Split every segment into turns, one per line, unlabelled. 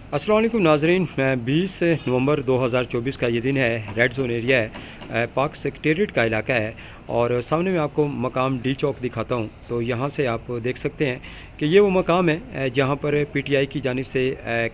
अस्सलाम वालेकुम नाज़रीन, 20 नवंबर 2024 का ये दिन है। रेड जोन एरिया है, पाक सेक्रेटेरिएट का इलाका है और सामने मैं आपको मकाम डी चौक दिखाता हूँ। तो यहाँ से आप देख सकते हैं कि ये वो मकाम है जहाँ पर पीटीआई की जानिब से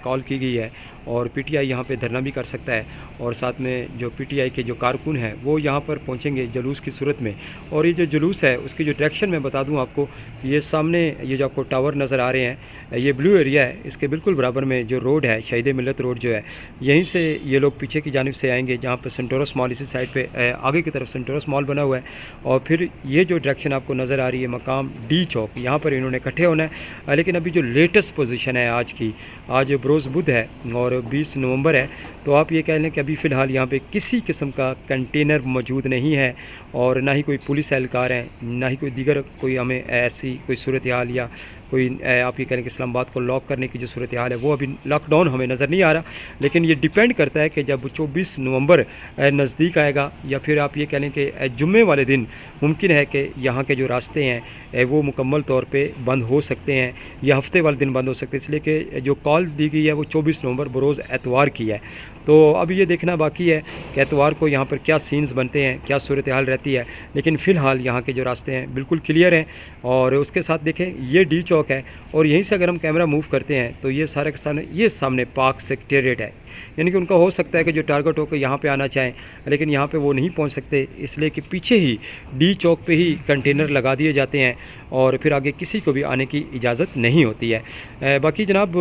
कॉल की गई है और पीटीआई यहाँ पे धरना भी कर सकता है और साथ में जो पीटीआई के जो कारकुन हैं वो यहाँ पर पहुँचेंगे जुलूस की सूरत में। और ये जो जुलूस है उसकी जो डायरेक्शन मैं बता दूँ आपको, ये सामने ये जो आपको टावर नज़र आ रहे हैं, ये ब्लू एरिया है, इसके बिल्कुल बराबर में जो रोड है शहीद मिलत रोड जो है, यहीं से ये लोग पीछे की जानिब से आएंगे जहाँ पर सेंटोरस मॉल इसी साइड पे आगे की तरफ सेंटोरस मॉल बना हुआ है। और फिर ये जो डायरेक्शन आपको नज़र आ रही है मकाम डी चौक, यहाँ पर इन्होंने इकट्ठे होना है। लेकिन अभी जो लेटेस्ट पोजीशन है आज की, आज बरोज़ बुध है और 20 नवंबर है, तो आप ये कह लें कि अभी फ़िलहाल यहाँ पे किसी किस्म का कंटेनर मौजूद नहीं है और ना ही कोई पुलिस एहलकार हैं, ना ही कोई दीगर कोई हमें ऐसी कोई सूरत हाल या कोई आप ये कह लें कि इस्लामाबाद को लॉक करने की जो सूरत हाल है वो अभी लॉकडाउन हमें नज़र नहीं आ रहा। लेकिन ये डिपेंड करता है कि जब 24 नवंबर नज़दीक आएगा या फिर आप ये कह लें कि जुम्मे वाले दिन मुमकिन है कि यहाँ के जो रास्ते हैं वो मुकम्मल तौर पे बंद हो सकते हैं या हफ्ते वाले दिन बंद हो सकते हैं, इसलिए कि जो कॉल दी गई है वो 24 नवंबर बरोज़ एतवार की है। तो अभी ये देखना बाकी है कि एतवार को यहाँ पर क्या सीन्स बनते हैं, क्या सूरत हाल रहती है। लेकिन फ़िलहाल यहाँ के जो रास्ते हैं बिल्कुल क्लियर हैं। और उसके साथ देखें ये डी चौक है और यहीं से अगर हम कैमरा मूव करते हैं तो ये सारे के सामने ये सामने पाक सेक्रेटेरिएट है। यानी कि उनका हो सकता है कि जो टारगेट होकर यहाँ पे आना चाहें लेकिन यहाँ पे वो नहीं पहुँच सकते, इसलिए कि पीछे ही डी चौक पे ही कंटेनर लगा दिए जाते हैं और फिर आगे किसी को भी आने की इजाज़त नहीं होती है। बाकी जनाब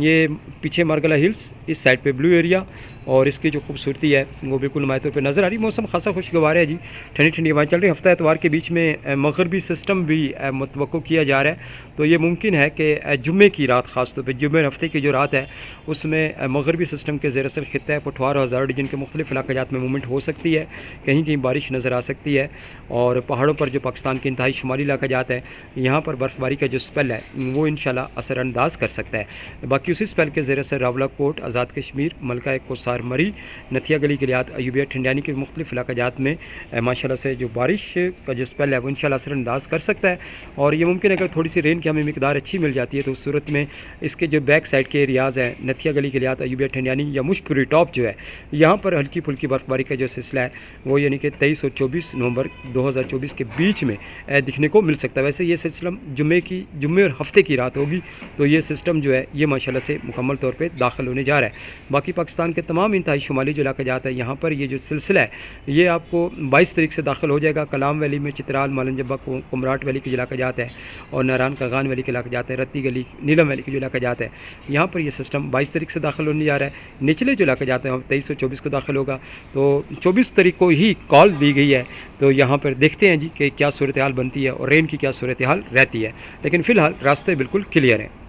ये पीछे मारगला हिल्स, इस साइड पे ब्लू एरिया और इसकी जो खूबसूरती है वो बिल्कुल नुमाया तौर पर नज़र आ रही। मौसम खासा खुशगवार है जी, ठंडी ठंडी हवाएं चल रही। हफ्ता एतवार के बीच में मगरबी सिस्टम भी मुतवक्को किया जा रहा है, तो ये मुमकिन है कि जुम्मे की रात ख़ास तौर पर जुम्मे हफ्ते की जो रात है उसमें मगरबी सिस्टम के ज़ेर असर खित्ता पठवार और हज़ार डिवीजन के मुख्तलिफ इलाक़ात में मूवमेंट हो सकती है, कहीं कहीं बारिश नज़र आ सकती है। और पहाड़ों पर जो पाकिस्तान के इंतहाई शुमाली इलाक़ात है यहाँ पर बर्फ़बारी का जो स्पेल है वो इंशाल्लाह असरअंदाज कर सकता है। बाकी उसी स्पेल के ज़ेर असर रावलाकोट, आज़ाद कश्मीर, मलका कोसार मरी, नथिया गली गिलियात, अयूबिया ठंडियानी के मुख्तलिफ इलाक़ात में माशाल्लाह से जो बारिश का जो स्पेल है वो इंशाल्लाह असरअंदाज कर सकता है। और ये मुमकिन है कि थोड़ी सी रेन की हमें मिकदार अच्छी मिल जाती है तो उस सूरत में इसके जो बैक साइड के एरियाज़ हैं नथिया गली गिलियात, अयूबिया ठंडियानी या मुश्कपुरी टॉप जो है, यहाँ पर हल्की फुल्की बर्फ़बारी का जो सिलसिला है वो यानी कि 23 और 24 नवंबर 2024 के बीच में दिखने को मिल सकता है। वैसे ये सिस्टम जुम्मे और हफ्ते की रात होगी, तो ये सिस्टम जो है ये माशाल्लाह से मुकम्मल तौर पे दाखिल होने जा रहा है। बाकी पाकिस्तान के तमाम इंतहाई शुमाली जो इलाका जाता है यहाँ पर ये जो सिलसिला है ये आपको 22 तारीख से दाखिल हो जाएगा। कलाम वैली में चित्राल, मालनजब्बा, कुमराट वैली के इलाका जाता है और नारायण कागान वैली के इलाका जाता है, रत्ती गली, नीलम वैली के जो इलाका जाता है यहाँ पर ये सिस्टम 22 तारीख से दाखिल होने जा रहा है। निचले जो इलाके जाते हैं 23 और 24 को दाखिल होगा, तो 24 तारीख को ही कॉल दी गई है। तो यहाँ पर देखते हैं जी कि क्या सूरत हाल बनती है और रेन की क्या सूरत हाल रहती है। लेकिन फ़िलहाल रास्ते बिल्कुल क्लियर हैं।